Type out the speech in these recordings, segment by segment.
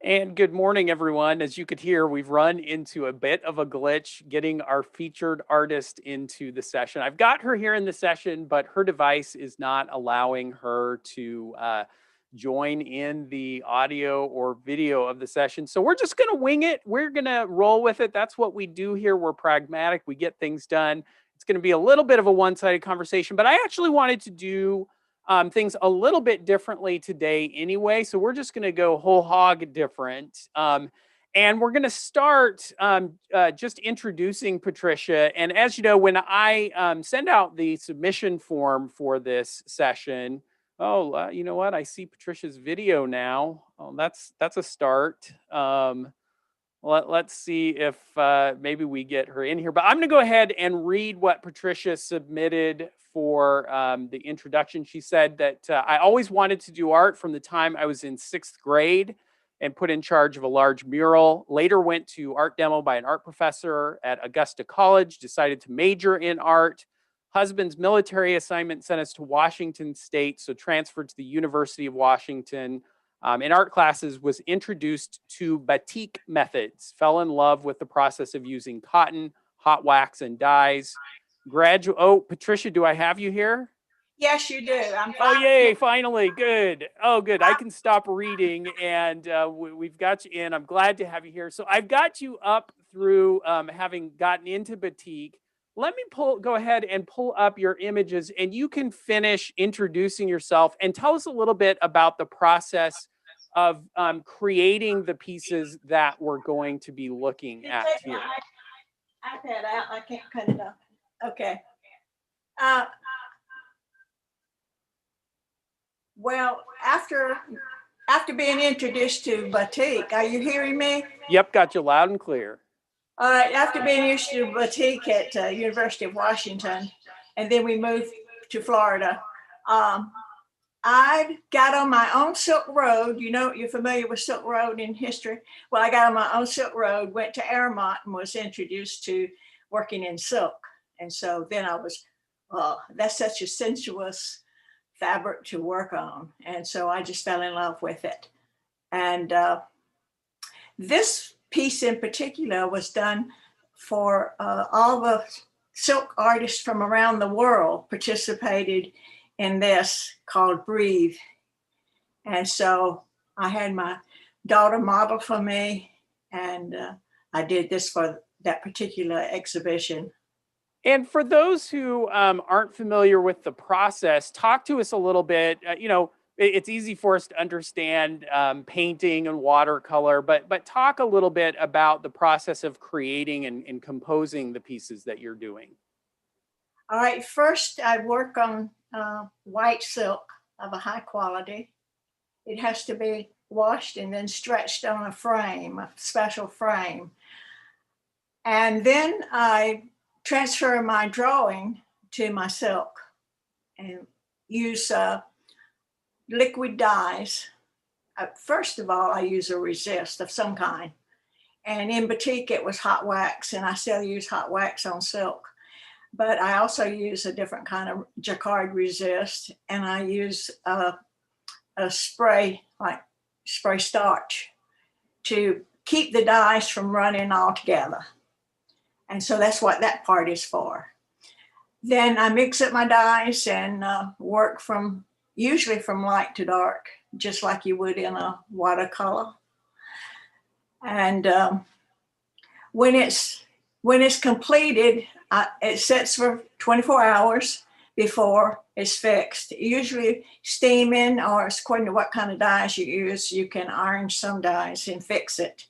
And good morning, everyone. As you could hear, we've run into a bit of a glitch getting our featured artist into the session. I've got her here in the session, but her device is not allowing her to join in the audio or video of the session. So we're just going to wing it. We're going to roll with it. That's what we do here. We're pragmatic. We get things done. It's going to be a little bit of a one-sided conversation, but I actually wanted to do things a little bit differently today anyway. So we're just going to go whole hog different. And we're going to start just introducing Patricia. And as you know, when I send out the submission form for this session, you know what? I see Patricia's video now. Oh, that's a start. Let's see if maybe we get her in here. But I'm going to go ahead and read what Patricia submitted for the introduction. She said that I always wanted to do art from the time I was in 6th grade and put in charge of a large mural. Later went to art demo by an art professor at Augusta College, decided to major in art. Husband's military assignment sent us to Washington State, so transferred to the University of Washington. In art classes, was introduced to batik methods, fell in love with the process of using cotton, hot wax, and dyes. Patricia, do I have you here? Yes, you do. I'm Oh, fine. yay, finally, good. Oh, good, I can stop reading, and we've got you in. I'm glad to have you here. So I've got you up through having gotten into batik. Let me go ahead and pull up your images, and you can finish introducing yourself and tell us a little bit about the process of creating the pieces that we're going to be looking at here. iPad out. I can't cut it off. Okay. Uh, well, after being introduced to batik, are you hearing me? Yep, got you loud and clear. All right. After being used to batik at University of Washington, and then we moved to Florida, I got on my own Silk Road. You know, you're familiar with Silk Road in history. Well, I got on my own Silk Road, went to Airmont, and was introduced to working in silk. And so then I was, that's such a sensuous fabric to work on. And so I just fell in love with it. And this piece in particular was done for all the silk artists from around the world participated in this called Breathe. And so I had my daughter model for me, and I did this for that particular exhibition. And for those who aren't familiar with the process, talk to us a little bit. It's easy for us to understand painting and watercolor, but talk a little bit about the process of creating and composing the pieces that you're doing. All right, first I work on white silk of a high quality. It has to be washed and then stretched on a frame, a special frame. And then I transfer my drawing to my silk and use liquid dyes. First of all, I use a resist of some kind. And in batik, it was hot wax, and I still use hot wax on silk. But I also use a different kind of jacquard resist, and I use a spray, like spray starch, to keep the dyes from running all together. And so that's what that part is for. Then I mix up my dyes and work usually from light to dark, just like you would in a watercolor. And when it's completed, it sits for 24 hours before it's fixed. Usually steaming, or according to what kind of dyes you use, you can iron some dyes and fix it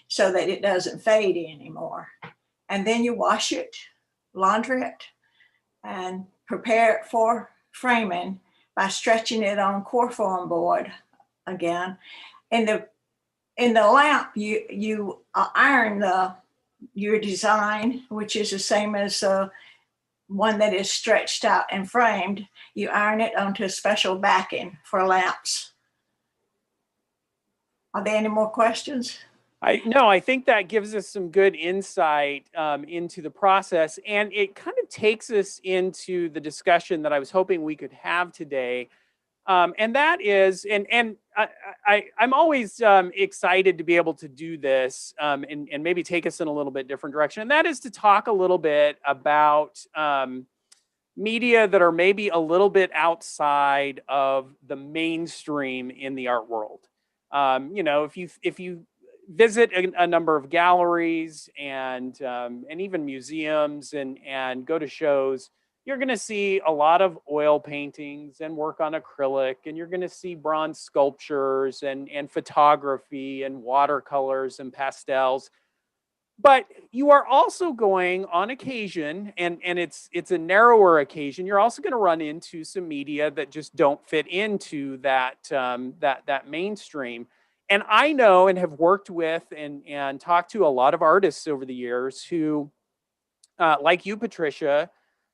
so that it doesn't fade anymore. And then you wash it, launder it, and prepare it for framing by stretching it on Corform board again. In the lamp, you iron your design, which is the same as one that is stretched out and framed. You iron it onto a special backing for lamps. Are there any more questions? I think that gives us some good insight into the process, and it kind of takes us into the discussion that I was hoping we could have today. And that is, I'm always excited to be able to do this, and maybe take us in a little bit different direction. And that is to talk a little bit about media that are maybe a little bit outside of the mainstream in the art world. If you visit a number of galleries and even museums and go to shows, you're going to see a lot of oil paintings and work on acrylic, and you're going to see bronze sculptures and photography and watercolors and pastels. But you are also going on occasion, and it's a narrower occasion. You're also going to run into some media that just don't fit into that mainstream. And I know and have worked with and talked to a lot of artists over the years who, like you, Patricia,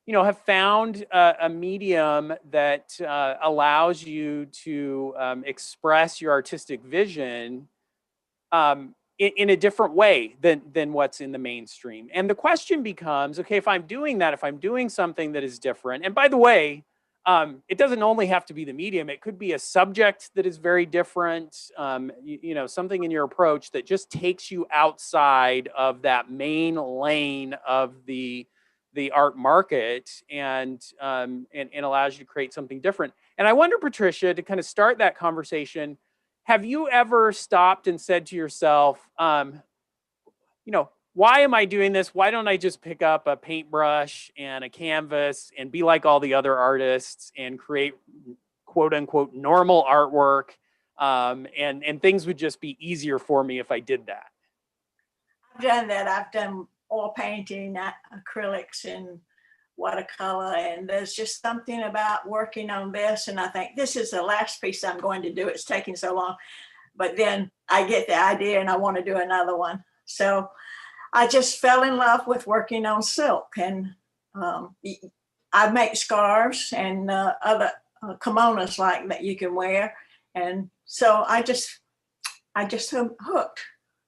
have found a medium that allows you to express your artistic vision in a different way than what's in the mainstream. And the question becomes, okay, if I'm doing that, if I'm doing something that is different, and by the way, it doesn't only have to be the medium. It could be a subject that is very different, something in your approach that just takes you outside of that main lane of the art market and allows you to create something different. And I wonder, Patricia, to kind of start that conversation, have you ever stopped and said to yourself, why am I doing this? Why don't I just pick up a paintbrush and a canvas and be like all the other artists and create quote unquote normal artwork? And things would just be easier for me if I did that. I've done that. I've done oil painting, acrylics, and watercolor, and there's just something about working on this, and I think this is the last piece I'm going to do. It's taking so long, but then I get the idea and I want to do another one. So I just fell in love with working on silk, and I make scarves and other kimonos like that you can wear, and so I just hooked.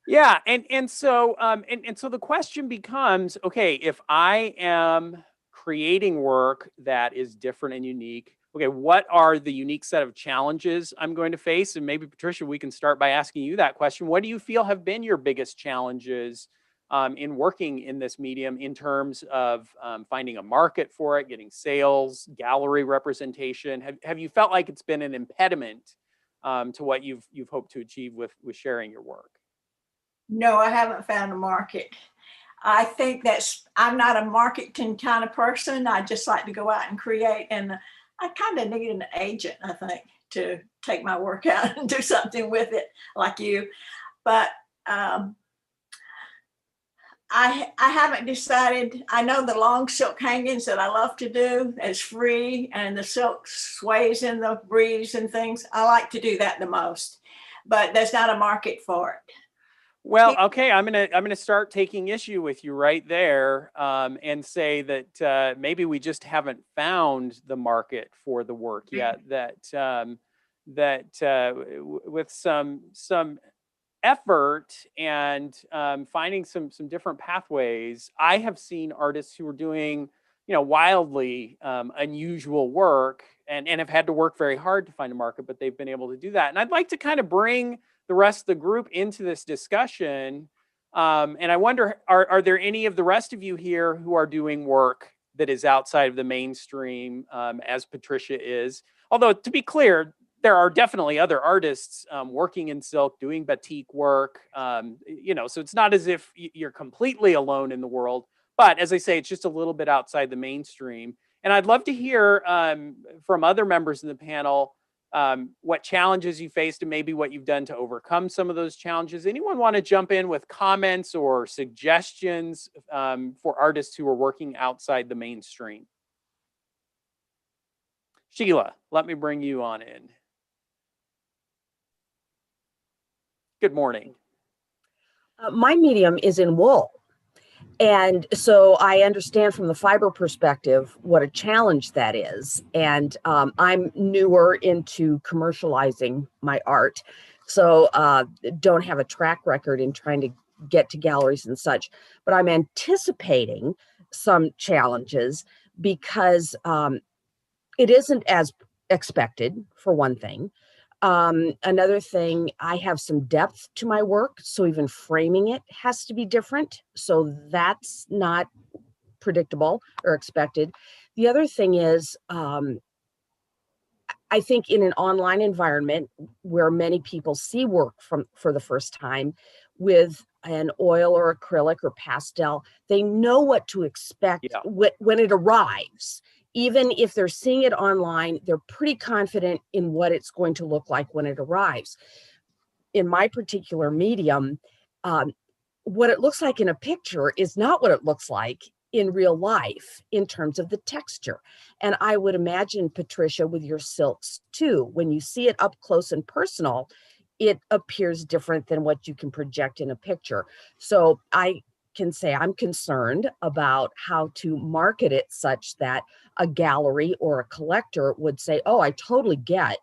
Yeah, and so the question becomes, okay, if I am creating work that is different and unique, okay, what are the unique set of challenges I'm going to face? And maybe, Patricia, we can start by asking you that question. What do you feel have been your biggest challenges in working in this medium in terms of finding a market for it, getting sales, gallery representation? Have you felt like it's been an impediment to what you've hoped to achieve with sharing your work? No, I haven't found a market. I think I'm not a marketing kind of person. I just like to go out and create, and I kind of need an agent, I think, to take my work out and do something with it, like you. But I haven't decided. I know the long silk hangings that I love to do is free, and the silk sways in the breeze and things. I like to do that the most, but there's not a market for it. Well, okay, I'm gonna start taking issue with you right there, and say that maybe we just haven't found the market for the work yet. With some effort and finding some different pathways, I have seen artists who are doing wildly unusual work and have had to work very hard to find a market, but they've been able to do that. And I'd like to kind of bring the rest of the group into this discussion. And I wonder, are there any of the rest of you here who are doing work that is outside of the mainstream, as Patricia is? Although, to be clear, there are definitely other artists working in silk, doing batik work. So it's not as if you're completely alone in the world. But as I say, it's just a little bit outside the mainstream. And I'd love to hear from other members of the panel what challenges you faced and maybe what you've done to overcome some of those challenges. Anyone want to jump in with comments or suggestions for artists who are working outside the mainstream? Sheila, let me bring you on in. Good morning. My medium is in wool. And so I understand from the fiber perspective what a challenge that is. And I'm newer into commercializing my art. So don't have a track record in trying to get to galleries and such. But I'm anticipating some challenges because it isn't as expected, for one thing. Another thing, I have some depth to my work, so even framing it has to be different. So that's not predictable or expected. The other thing is, I think in an online environment where many people see work for the first time with an oil or acrylic or pastel, they know what to expect Yeah. when it arrives. Even if they're seeing it online, they're pretty confident in what it's going to look like when it arrives. In my particular medium, um, what it looks like in a picture is not what it looks like in real life in terms of the texture. And I would imagine, Patricia, with your silks too, when you see it up close and personal, it appears different than what you can project in a picture. So I can say I'm concerned about how to market it such that a gallery or a collector would say, oh, I totally get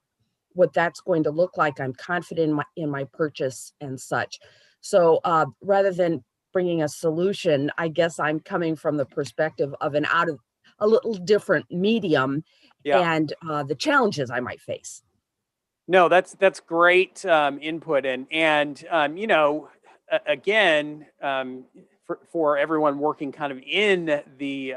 what that's going to look like. I'm confident in my purchase and such. So rather than bringing a solution, I guess I'm coming from the perspective of a little different medium Yeah. and the challenges I might face. No, that's great input, and you know, again, for everyone working kind of in the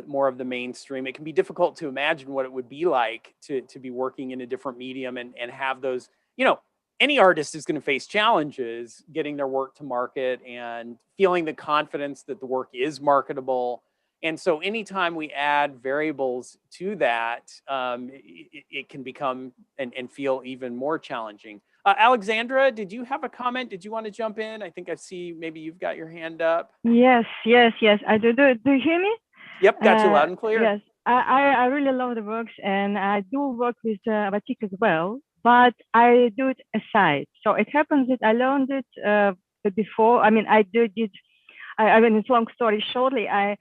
more of the mainstream, it can be difficult to imagine what it would be like to be working in a different medium and have those. You know, any artist is going to face challenges getting their work to market and feeling the confidence that the work is marketable. And so anytime we add variables to that, it can become and feel even more challenging. Alexandra, did you have a comment? Did you want to jump in? I think I see maybe you've got your hand up. Yes, yes, yes. I do. Do you hear me? Yep, got you loud and clear. Yes, I really love the works, and I do work with batik as well, but I do it aside. So it happens that I learned it before. I mean, I mean, it's a long story. Shortly, I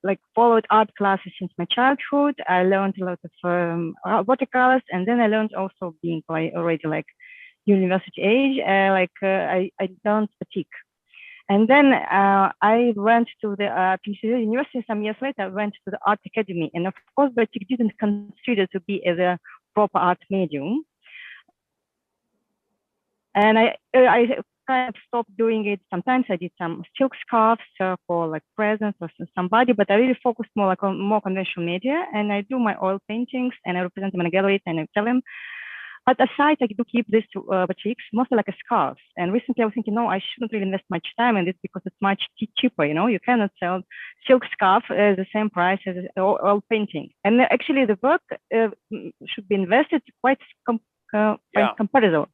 like followed art classes since my childhood. I learned a lot of watercolors, and then I learned also being already like university age. I learned batik. And then I went to the Patricia University. Some years later, I went to the art academy, and of course, batik didn't consider to be as a proper art medium. And I kind of stopped doing it. Sometimes I did some silk scarves for like presents or somebody, but I really focused more like on more conventional media. And I do my oil paintings, and I represent them in a gallery, and I sell them. But aside, I do keep this batiks, mostly like a scarves. And recently I was thinking, no, I shouldn't really invest much time in this because it's much cheaper. You know, you cannot sell silk scarf at the same price as oil painting. And actually the work should be invested quite comparable.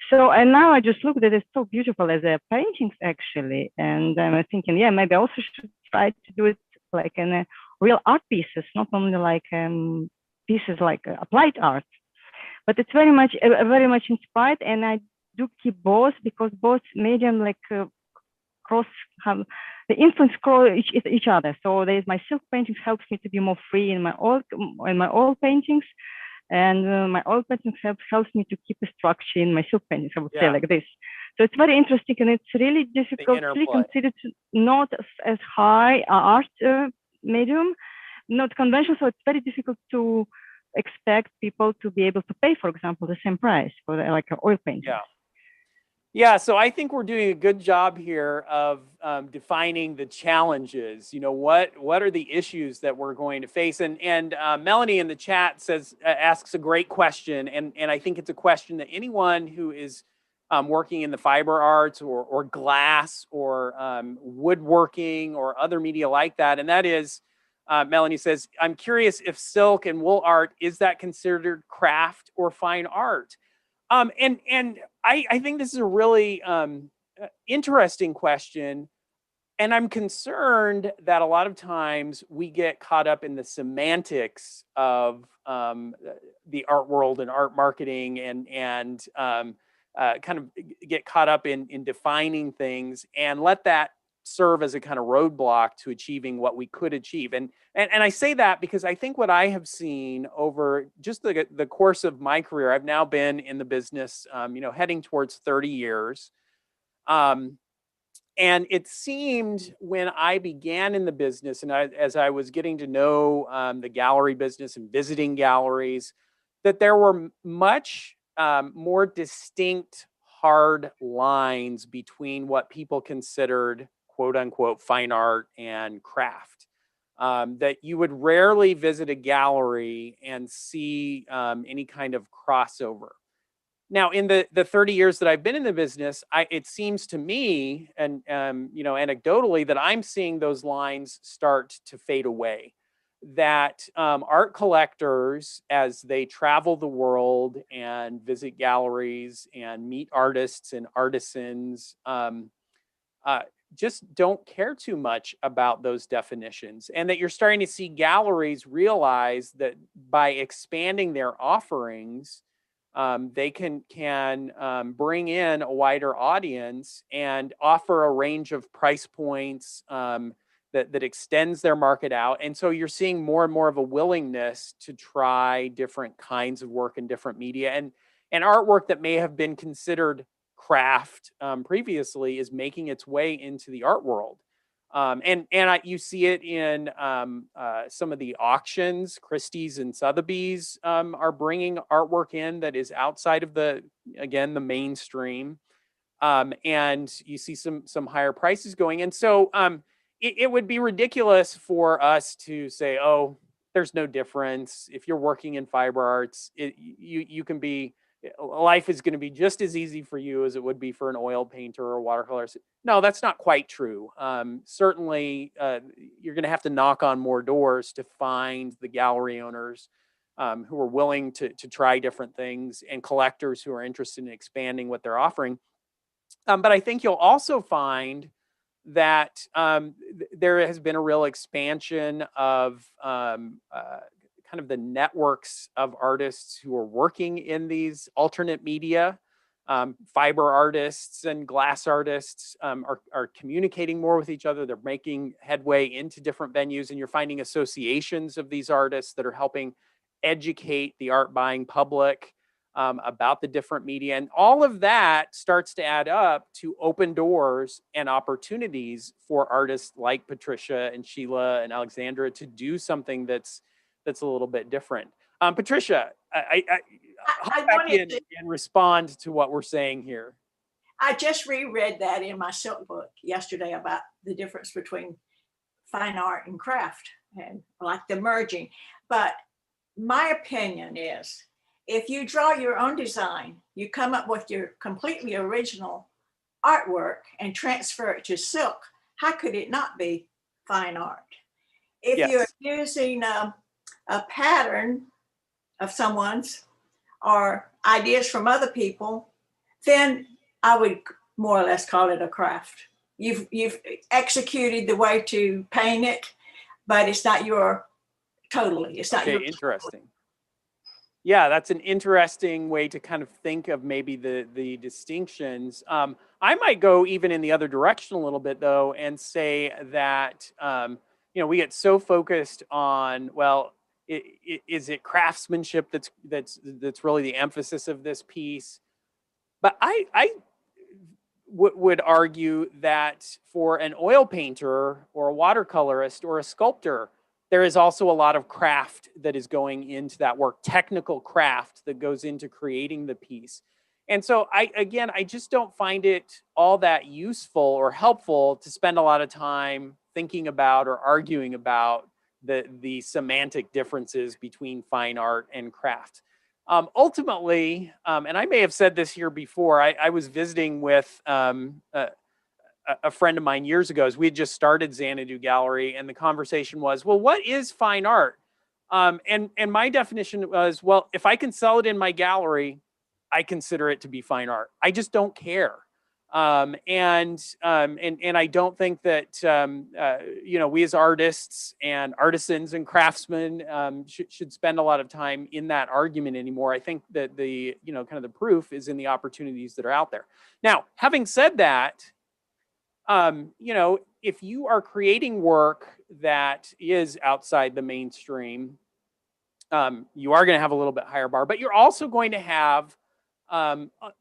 So, and now I just look at it, it's so beautiful as a paintings actually. And I'm thinking, yeah, maybe I also should try to do it like in real art pieces, not only like pieces like applied art. But it's very much inspired, and I do keep both because both medium like have the influence cross each other. So there's my silk paintings helps me to be more free in my oil paintings, and my oil paintings helps me to keep a structure in my silk paintings. I would say like this. So it's very interesting, and it's really difficult. Really considered not as high art medium, not conventional. So it's very difficult to expect people to be able to pay, for example, the same price for like an oil painting. Yeah, so I think we're doing a good job here of defining the challenges. You know, what are the issues that we're going to face? And Melanie in the chat asks a great question, and I think it's a question that anyone who is working in the fiber arts or glass or woodworking or other media like that, and that is, Melanie says, I'm curious if silk and wool art, is that considered craft or fine art? And I think this is a really interesting question. And I'm concerned that a lot of times we get caught up in the semantics of the art world and art marketing and kind of get caught up in defining things and let that serve as a kind of roadblock to achieving what we could achieve. And I say that because I think what I have seen over just the course of my career, I've now been in the business, you know, heading towards 30 years. And it seemed when I began in the business, and as I was getting to know the gallery business and visiting galleries, that there were much more distinct, hard lines between what people considered quote unquote fine art and craft. That you would rarely visit a gallery and see any kind of crossover. Now, in the 30 years that I've been in the business, it seems to me, and anecdotally, that I'm seeing those lines start to fade away. That art collectors, as they travel the world and visit galleries and meet artists and artisans, uh, just don't care too much about those definitions, and that you're starting to see galleries realize that by expanding their offerings, they can bring in a wider audience and offer a range of price points that extends their market out. And so you're seeing more and more of a willingness to try different kinds of work in different media, and artwork that may have been considered craft previously is making its way into the art world. You see it in some of the auctions. Christie's and Sotheby's are bringing artwork in that is outside of the mainstream, and you see some higher prices going. And so it would be ridiculous for us to say, "Oh, there's no difference if you're working in fiber arts. You can be." Life is going to be just as easy for you as it would be for an oil painter or watercolorist. No, that's not quite true. Certainly, you're going to have to knock on more doors to find the gallery owners who are willing to try different things, and collectors who are interested in expanding what they're offering. But I think you'll also find that there has been a real expansion of kind of the networks of artists who are working in these alternate media. Fiber artists and glass artists are communicating more with each other. They're making headway into different venues, and you're finding associations of these artists that are helping educate the art buying public about the different media. And all of that starts to add up to open doors and opportunities for artists like Patricia and Sheila and Alexandra to do something that's a little bit different. Patricia, I hop back in and respond to what we're saying here. I just reread that in my silk book yesterday about the difference between fine art and craft and like the merging. But my opinion is, if you draw your own design, you come up with your completely original artwork and transfer it to silk, how could it not be fine art? If you're using a pattern of someone's or ideas from other people, then I would more or less call it a craft. You've executed the way to paint it, but it's not your totally. It's not your interesting. Yeah, that's an interesting way to kind of think of maybe the distinctions. I might go even in the other direction a little bit though, and say that we get so focused on, well, is it craftsmanship that's really the emphasis of this piece? But I would argue that for an oil painter or a watercolorist or a sculptor, there is also a lot of craft that is going into that work, technical craft that goes into creating the piece. And so I just don't find it all that useful or helpful to spend a lot of time thinking about or arguing about the semantic differences between fine art and craft. Ultimately, and I may have said this here before, I was visiting with a friend of mine years ago as we had just started Xanadu Gallery, and the conversation was, well, what is fine art? And my definition was, well, if I can sell it in my gallery, I consider it to be fine art. I just don't care. And I don't think that we as artists and artisans and craftsmen should spend a lot of time in that argument anymore. I think that the kind of the proof is in the opportunities that are out there. Now, having said that, if you are creating work that is outside the mainstream, you are going to have a little bit higher bar, but you're also going to have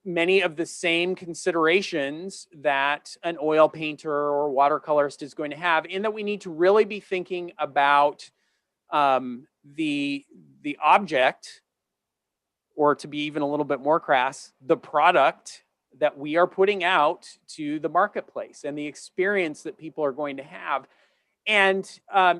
many of the same considerations that an oil painter or watercolorist is going to have, in that we need to really be thinking about the object, or to be even a little bit more crass, the product that we are putting out to the marketplace and the experience that people are going to have. And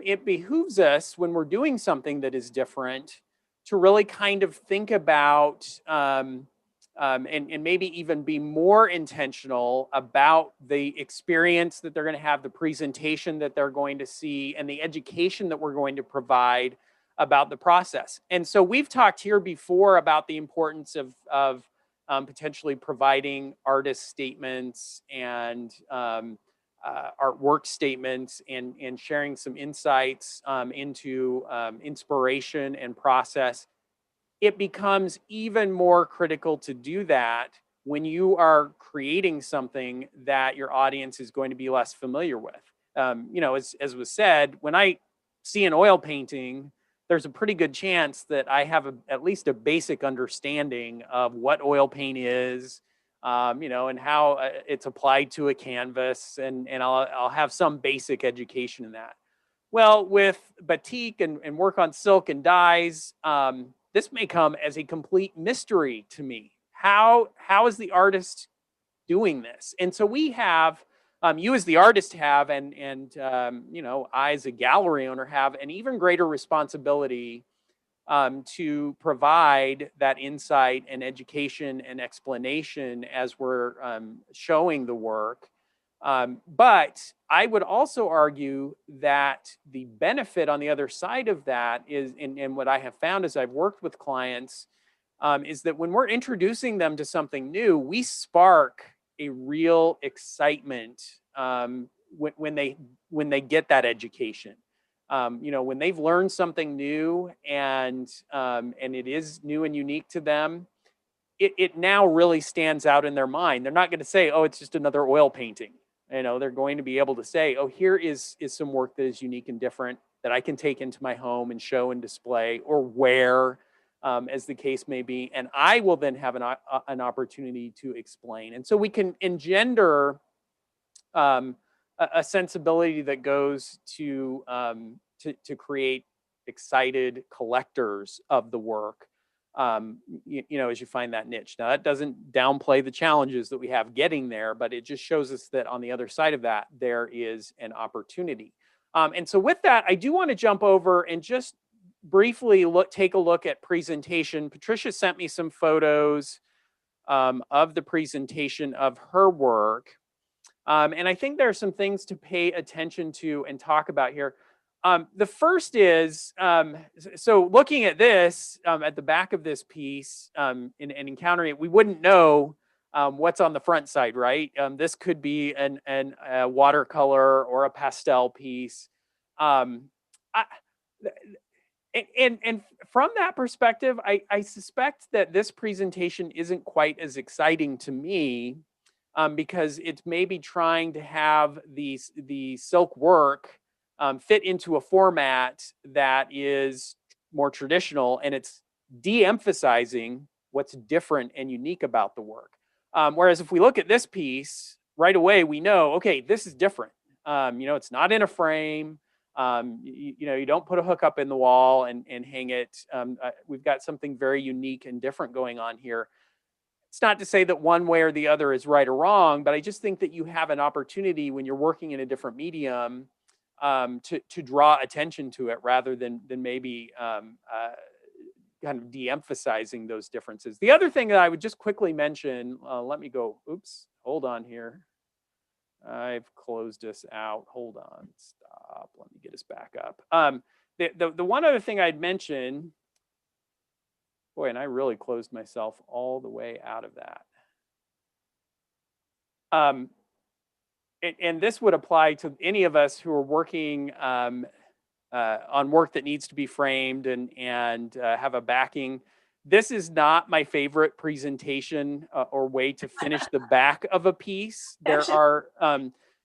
it behooves us, when we're doing something that is different, to really kind of think about and maybe even be more intentional about the experience that they're going to have, the presentation that they're going to see, and the education that we're going to provide about the process. And so we've talked here before about the importance of potentially providing artist statements and artwork statements, and sharing some insights into inspiration and process. It becomes even more critical to do that when you are creating something that your audience is going to be less familiar with. As was said, when I see an oil painting, there's a pretty good chance that I have at least a basic understanding of what oil paint is, and how it's applied to a canvas, and I'll have some basic education in that. Well, with batik and work on silk and dyes, this may come as a complete mystery to me. How is the artist doing this? And so we have, you as the artist have, and I as a gallery owner have an even greater responsibility to provide that insight and education and explanation as we're showing the work. But I would also argue that the benefit on the other side of that is, and what I have found as I've worked with clients, is that when we're introducing them to something new, we spark a real excitement when they get that education. When they've learned something new and it is new and unique to them, it now really stands out in their mind. They're not going to say, "Oh, it's just another oil painting." They're going to be able to say, "Oh, here is some work that is unique and different that I can take into my home and show and display or wear," as the case may be. And I will then have an opportunity to explain. And so we can engender a sensibility that goes to create excited collectors of the work, as you find that niche. Now, that doesn't downplay the challenges that we have getting there, but it just shows us that on the other side of that, there is an opportunity. And so with that, I do want to jump over and just briefly take a look at presentation. Patricia sent me some photos of the presentation of her work. And I think there are some things to pay attention to and talk about here. The first is, so looking at this, at the back of this piece, and encountering it, we wouldn't know what's on the front side, right? This could be a watercolor or a pastel piece. And from that perspective, I suspect that this presentation isn't quite as exciting to me, because it's maybe trying to have the silk work fit into a format that is more traditional, and it's de-emphasizing what's different and unique about the work. Whereas if we look at this piece, right away we know, okay, this is different. It's not in a frame. You don't put a hook up in the wall and hang it. We've got something very unique and different going on here. It's not to say that one way or the other is right or wrong, but I just think that you have an opportunity when you're working in a different medium to draw attention to it, rather than maybe kind of de-emphasizing those differences. The other thing that I would just quickly mention, let me go, oops, hold on here. I've closed this out. Hold on, stop. Let me get us back up. The one other thing I'd mention, boy, and I really closed myself all the way out of that. And this would apply to any of us who are working on work that needs to be framed and have a backing. This is not my favorite presentation or way to finish the back of a piece. There are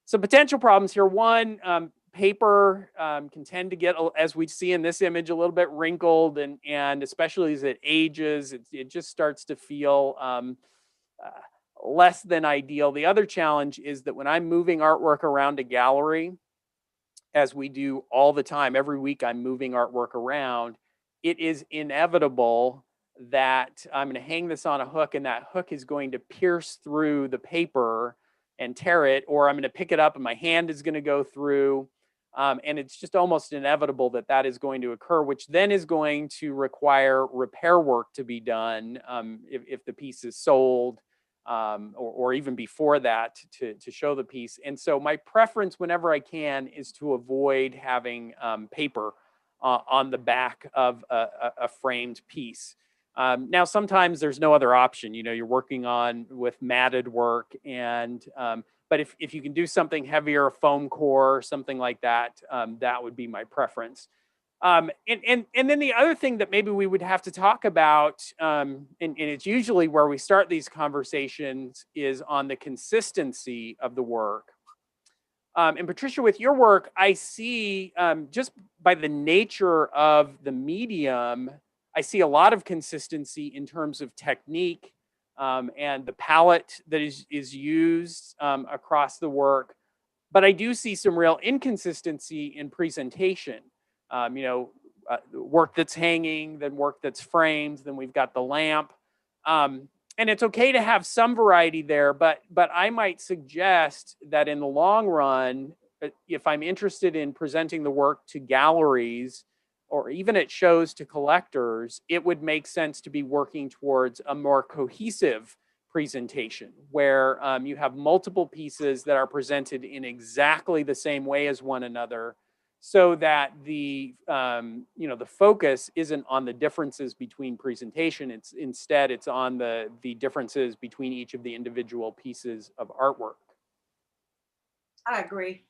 some potential problems here. One, paper can tend to get, as we see in this image, a little bit wrinkled, and especially as it ages, it just starts to feel less than ideal. The other challenge is that when I'm moving artwork around a gallery, as we do all the time, every week I'm moving artwork around, it is inevitable that I'm going to hang this on a hook, and that hook is going to pierce through the paper and tear it, or I'm going to pick it up and my hand is going to go through. And it's just almost inevitable that that is going to occur, which then is going to require repair work to be done if the piece is sold, or even before that to show the piece. And so my preference whenever I can is to avoid having paper on the back of a framed piece. Now, sometimes there's no other option. You know, you're working on with matted work, and but if you can do something heavier, a foam core, something like that, that would be my preference. And then the other thing that maybe we would have to talk about, and it's usually where we start these conversations, is on the consistency of the work. And Patricia, with your work, I see just by the nature of the medium, I see a lot of consistency in terms of technique and the palette that is used across the work. But I do see some real inconsistency in presentation. You know, work that's hanging, then work that's framed, then we've got the lamp. And it's okay to have some variety there, but I might suggest that in the long run, if I'm interested in presenting the work to galleries or even at shows to collectors, it would make sense to be working towards a more cohesive presentation where you have multiple pieces that are presented in exactly the same way as one another, so that the the focus isn't on the differences between presentation. Instead it's on the differences between each of the individual pieces of artwork. I agree.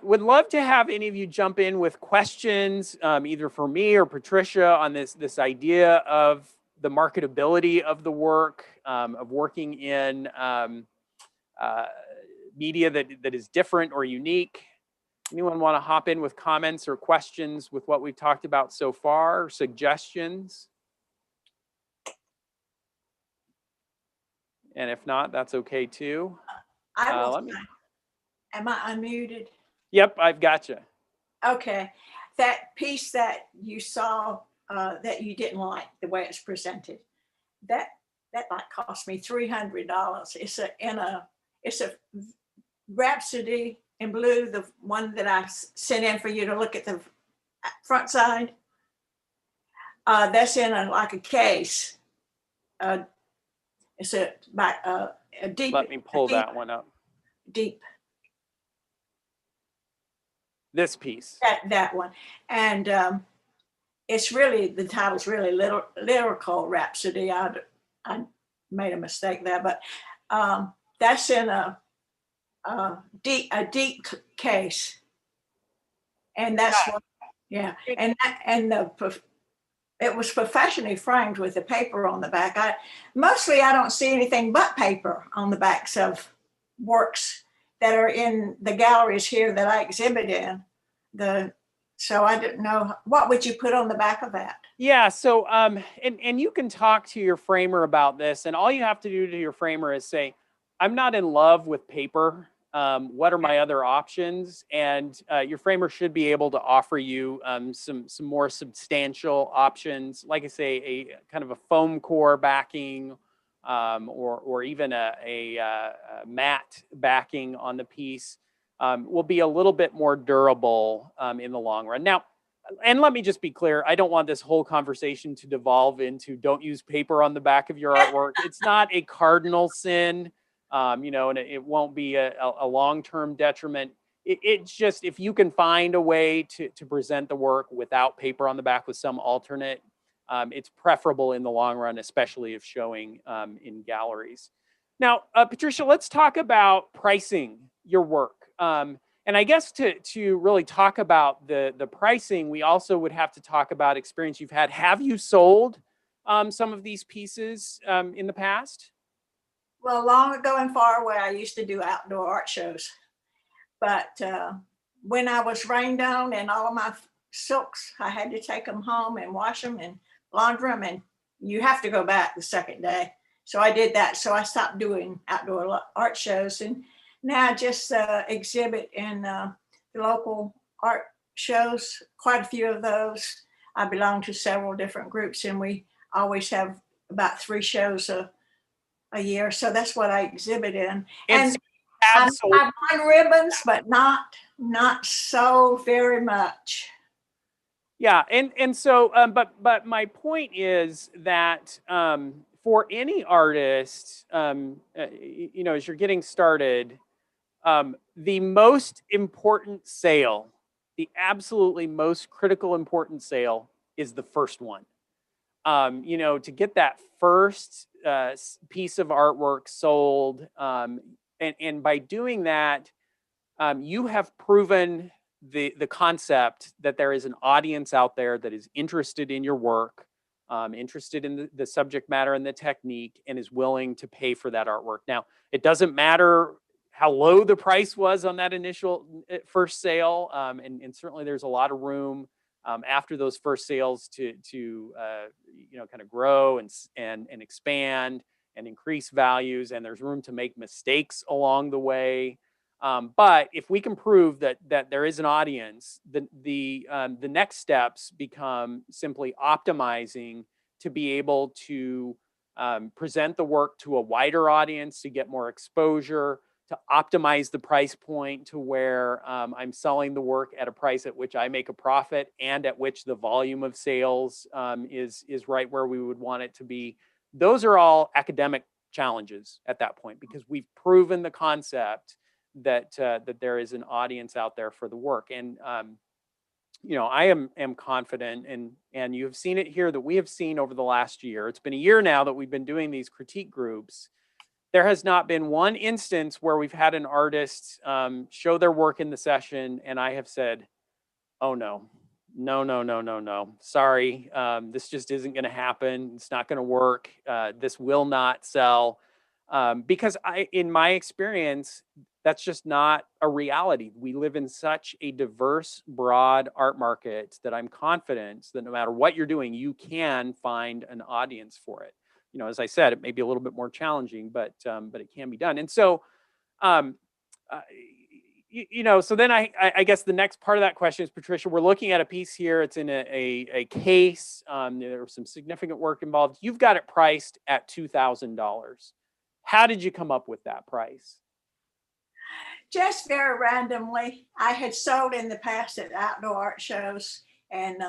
Would love to have any of you jump in with questions, either for me or Patricia, on this idea of the marketability of the work, of working in media that is different or unique. Anyone want to hop in with comments or questions with what we've talked about so far, suggestions? And if not, that's okay too. Am I unmuted? Yep, I've got you. Okay. That piece that you saw that you didn't like the way it's presented, that like cost me $300. It's a Rhapsody in blue, the one that I sent in for you to look at the front side. That's in like a case. It's a deep. Let me pull that one up. Deep. This piece. That one, and it's really, the title's really lyrical Rhapsody. I made a mistake there, but that's in a deep case, and that's what, yeah, and it was professionally framed with the paper on the back. I don't see anything but paper on the backs of works that are in the galleries here that I exhibit in. So I didn't know, what would you put on the back of that? Yeah, so and you can talk to your framer about this, and all you have to do to your framer is say, I'm not in love with paper. What are my other options? And your framer should be able to offer you some more substantial options, like I say, a kind of a foam core backing, or even a matte backing on the piece, will be a little bit more durable in the long run. Now, and let me just be clear, I don't want this whole conversation to devolve into don't use paper on the back of your artwork. It's not a cardinal sin. And it won't be a long-term detriment. It's just, if you can find a way to present the work without paper on the back with some alternate, it's preferable in the long run, especially if showing in galleries. Now, Patricia, let's talk about pricing your work. And I guess to really talk about the pricing, we also would have to talk about experience you've had. Have you sold some of these pieces in the past? Well, long ago and far away, I used to do outdoor art shows. But when I was rained on and all of my silks, I had to take them home and wash them and launder them, and you have to go back the second day. So I did that. So I stopped doing outdoor art shows, and now I just exhibit in the local art shows, quite a few of those. I belong to several different groups, and we always have about 3 shows a year. So that's what I exhibit in. And absolutely. I've won ribbons, but not so very much. Yeah, and so, but my point is that for any artist, you know, as you're getting started, the most important sale, the absolutely most critical important sale, is the first one. You know, to get that first piece of artwork sold, and by doing that, you have proven the concept that there is an audience out there that is interested in your work, interested in the subject matter and the technique, and is willing to pay for that artwork. Now, it doesn't matter how low the price was on that initial first sale, and certainly there's a lot of room after those first sales to you know, kind of grow and expand and increase values, and there's room to make mistakes along the way. But if we can prove that there is an audience, the next steps become simply optimizing to be able to present the work to a wider audience, to get more exposure, to optimize the price point to where I'm selling the work at a price at which I make a profit, and at which the volume of sales is right where we would want it to be. Those are all academic challenges at that point, because we've proven the concept that there is an audience out there for the work. And you know, I am confident, and you have seen it here, that we have seen over the last year. It's been a year now that we've been doing these critique groups. There has not been one instance where we've had an artist show their work in the session, and I have said, "Oh no, sorry, this just isn't going to happen. It's not going to work. This will not sell," because in my experience, that's just not a reality. We live in such a diverse, broad art market that I'm confident that no matter what you're doing, you can find an audience for it. You know, as I said, it may be a little bit more challenging, but it can be done. And so, you know, so then I guess the next part of that question is, Patricia, we're looking at a piece here. It's in a case. There was some significant work involved. You've got it priced at $2,000. How did you come up with that price? Just very randomly. I had sold in the past at outdoor art shows, and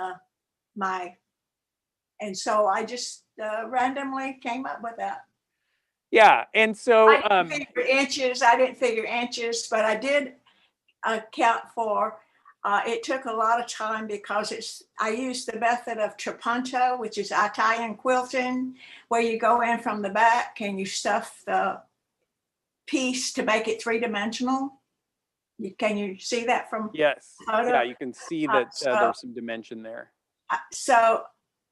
so I just randomly came up with that. Yeah, and so I didn't figure inches, but I did account for. It took a lot of time because I used the method of trapunto, which is Italian quilting, where you go in from the back and you stuff the piece to make it 3-dimensional. Can you see that from? Yes. Photo? Yeah, you can see that there's some dimension there. So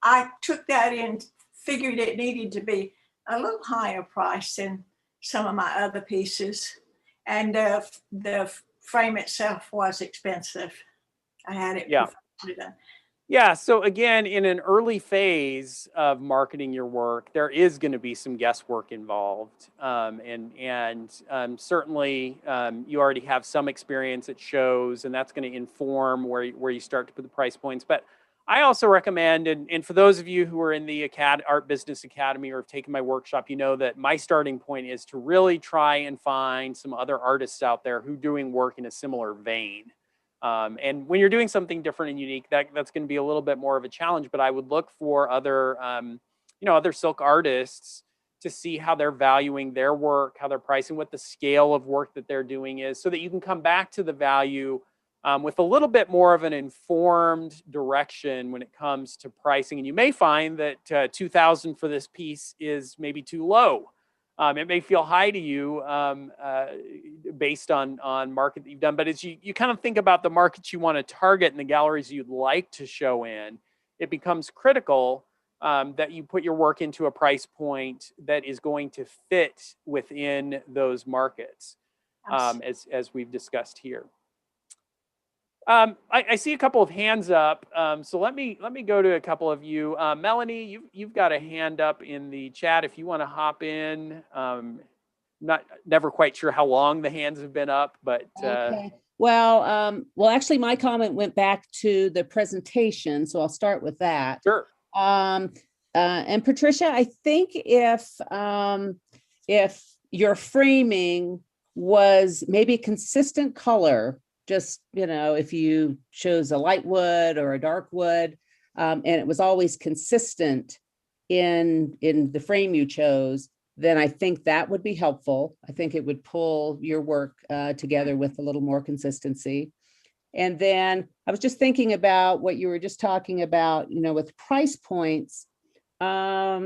I took that in, figured it needed to be a little higher price than some of my other pieces, and the frame itself was expensive. I had it professionally done. Yeah, so again, in an early phase of marketing your work, there is going to be some guesswork involved, and certainly you already have some experience at shows, and that's going to inform where you start to put the price points. But I also recommend, and for those of you who are in the Art Business Academy or have taken my workshop, you know that my starting point is to really try and find some other artists out there who are doing work in a similar vein. And when you're doing something different and unique, that's going to be a little bit more of a challenge. But I would look for other, other silk artists to see how they're valuing their work, how they're pricing, what the scale of work that they're doing is, so that you can come back to the value with a little bit more of an informed direction when it comes to pricing. And you may find that $2,000 for this piece is maybe too low. It may feel high to you based on market that you've done, but as you kind of think about the markets you want to target and the galleries you'd like to show in, it becomes critical that you put your work into a price point that is going to fit within those markets, as we've discussed here. I see a couple of hands up. So let me go to a couple of you. Melanie, you've got a hand up in the chat if you want to hop in. Never quite sure how long the hands have been up, but Okay. Well, actually, my comment went back to the presentation, so I'll start with that. sure. And Patricia, I think if your framing was maybe consistent color, just, if you chose a light wood or a dark wood, and it was always consistent in the frame you chose, then I think that would be helpful. I think it would pull your work together with a little more consistency. And then I was just thinking about what you were just talking about, with price points. I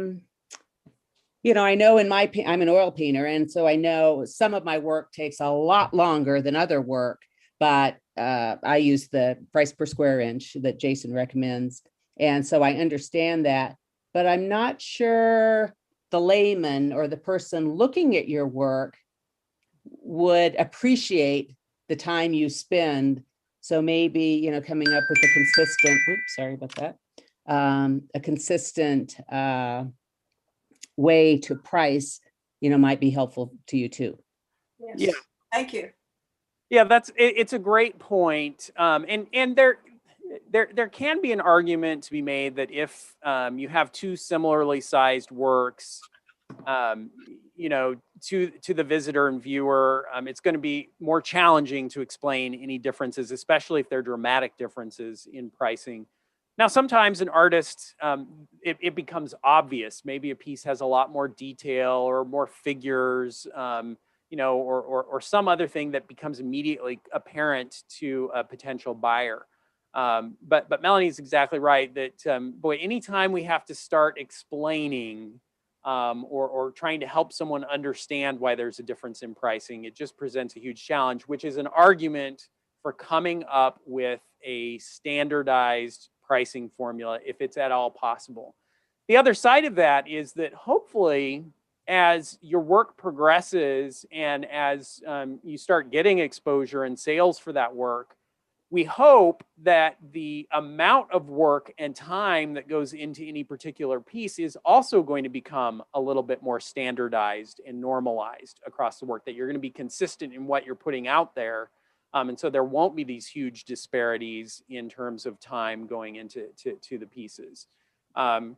know I'm an oil painter, and so I know some of my work takes a lot longer than other work, but I use the price per square inch that Jason recommends. And so I understand that, but I'm not sure the layman or the person looking at your work would appreciate the time you spend. So maybe, coming up with a consistent, sorry about that, a consistent way to price, might be helpful to you too. Yes. Yeah. Thank you. Yeah, it's a great point. And there can be an argument to be made that if you have two similarly sized works, to the visitor and viewer, it's going to be more challenging to explain any differences, especially if there are dramatic differences in pricing. Now, sometimes an artist, it becomes obvious. Maybe a piece has a lot more detail or more figures, or some other thing that becomes immediately apparent to a potential buyer. But Melanie's exactly right that, boy, anytime we have to start explaining or trying to help someone understand why there's a difference in pricing, it just presents a huge challenge, which is an argument for coming up with a standardized pricing formula if it's at all possible. The other side of that is that hopefully, as your work progresses and as you start getting exposure and sales for that work, we hope that the amount of work and time that goes into any particular piece is also going to become a little bit more standardized and normalized across the work, that you're going to be consistent in what you're putting out there. And so there won't be these huge disparities in terms of time going into the pieces. And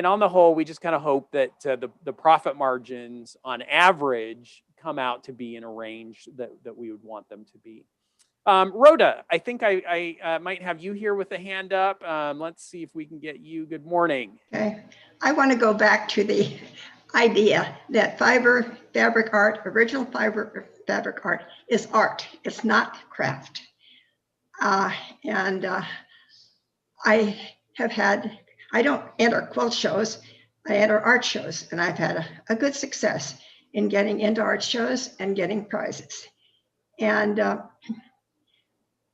on the whole, we just kind of hope that the profit margins on average come out to be in a range that we would want them to be. Rhoda, I think I might have you here with a hand up. Let's see if we can get you. Good morning. Okay, I want to go back to the idea that fabric art, original fabric art is art. It's not craft. I don't enter quilt shows, I enter art shows, and I've had a good success in getting into art shows and getting prizes. And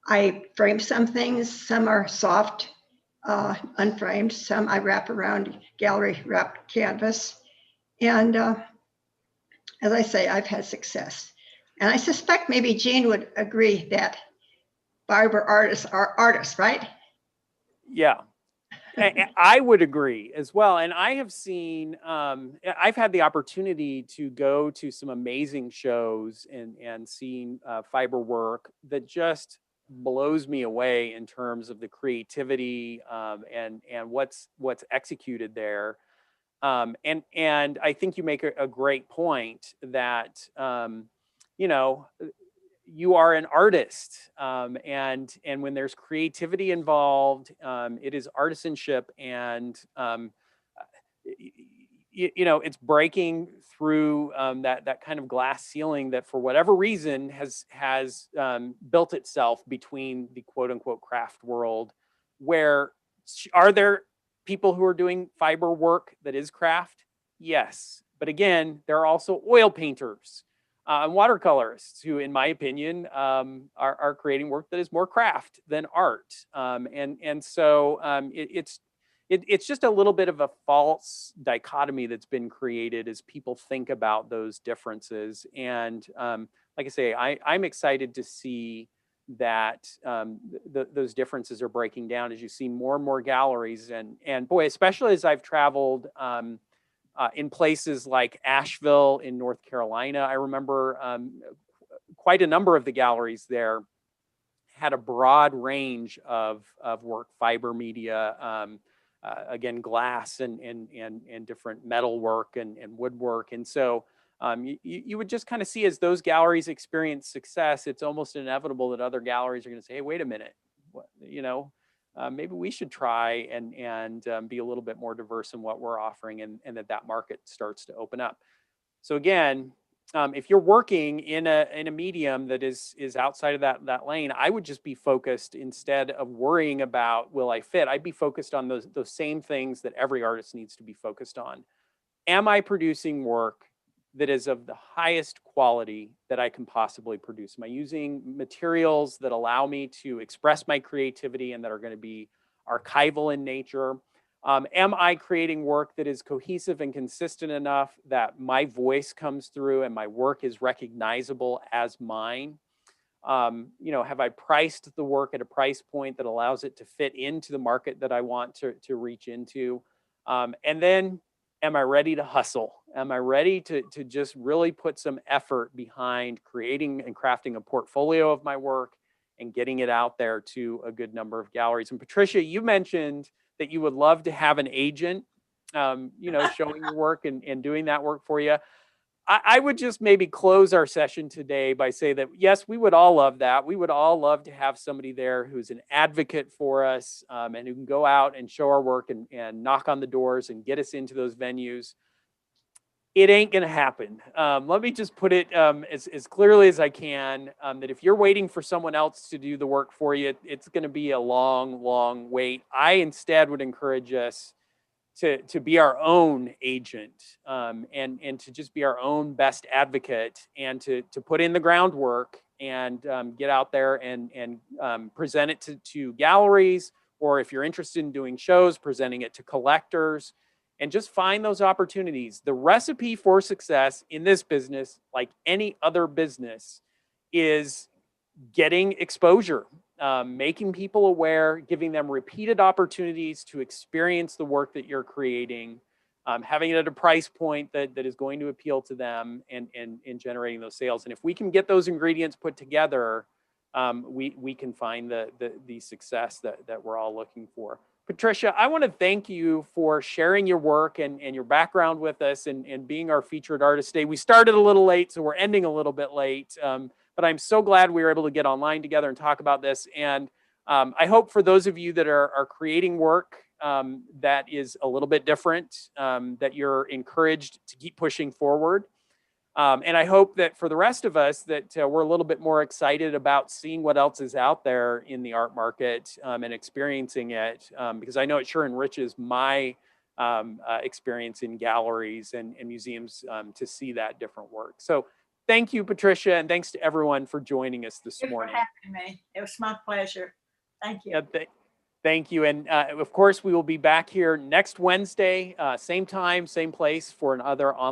I frame some things, some are soft, unframed, some I wrap around gallery wrapped canvas. And as I say, I've had success. And I suspect maybe Jean would agree that fiber artists are artists, right? Yeah, I would agree as well. And I have seen, I've had the opportunity to go to some amazing shows and seen fiber work that just blows me away in terms of the creativity and what's executed there. And I think you make a great point that, you are an artist, and when there's creativity involved, it is artisanship, and it's breaking through that kind of glass ceiling that, for whatever reason, has built itself between the quote unquote craft world. Where are there people who are doing fiber work that is craft? Yes, but again, there are also oil painters and watercolorists who, in my opinion, are creating work that is more craft than art. And so it's just a little bit of a false dichotomy that's been created as people think about those differences. And like I say, I'm excited to see that those differences are breaking down as you see more and more galleries. And boy, especially as I've traveled in places like Asheville in North Carolina, I remember quite a number of the galleries there had a broad range of work, fiber media, again, glass and different metal work and woodwork. And so you would just kind of see as those galleries experience success, it's almost inevitable that other galleries are going to say, hey, wait a minute, maybe we should try and be a little bit more diverse in what we're offering, and that market starts to open up. So again, if you're working in a medium that is outside of that lane, I would just be focused, instead of worrying about will I fit, I'd be focused on those same things that every artist needs to be focused on. Am I producing work that is of the highest quality that I can possibly produce? Am I using materials that allow me to express my creativity and that are going to be archival in nature? Am I creating work that is cohesive and consistent enough that my voice comes through and my work is recognizable as mine? Have I priced the work at a price point that allows it to fit into the market that I want to reach into? And then, am I ready to hustle? Am I ready to just really put some effort behind creating and crafting a portfolio of my work and getting it out there to a good number of galleries? And Patricia, you mentioned that you would love to have an agent, showing your work and doing that work for you. I would just maybe close our session today by saying that, yes, we would all love that. We would all love to have somebody there who's an advocate for us, and who can go out and show our work and knock on the doors and get us into those venues. It ain't going to happen. Let me just put it as clearly as I can, that if you're waiting for someone else to do the work for you, it's going to be a long, long wait. I instead would encourage us to be our own agent, and to just be our own best advocate, and to put in the groundwork and get out there and present it to galleries, or if you're interested in doing shows, presenting it to collectors, and just find those opportunities. The recipe for success in this business, like any other business, is getting exposure, making people aware, giving them repeated opportunities to experience the work that you're creating, having it at a price point that is going to appeal to them, and generating those sales. And if we can get those ingredients put together, we can find the success that we're all looking for. Patricia, I want to thank you for sharing your work and your background with us and being our featured artist today. We started a little late, so we're ending a little bit late. But I'm so glad we were able to get online together and talk about this. And I hope for those of you that are creating work that is a little bit different, that you're encouraged to keep pushing forward. And I hope that for the rest of us that we're a little bit more excited about seeing what else is out there in the art market, and experiencing it, because I know it sure enriches my experience in galleries and museums to see that different work. So thank you, Patricia, and thanks to everyone for joining us this morning. Thank you for having me. It was my pleasure. Thank you. Thank you. And of course, we will be back here next Wednesday, same time, same place, for another online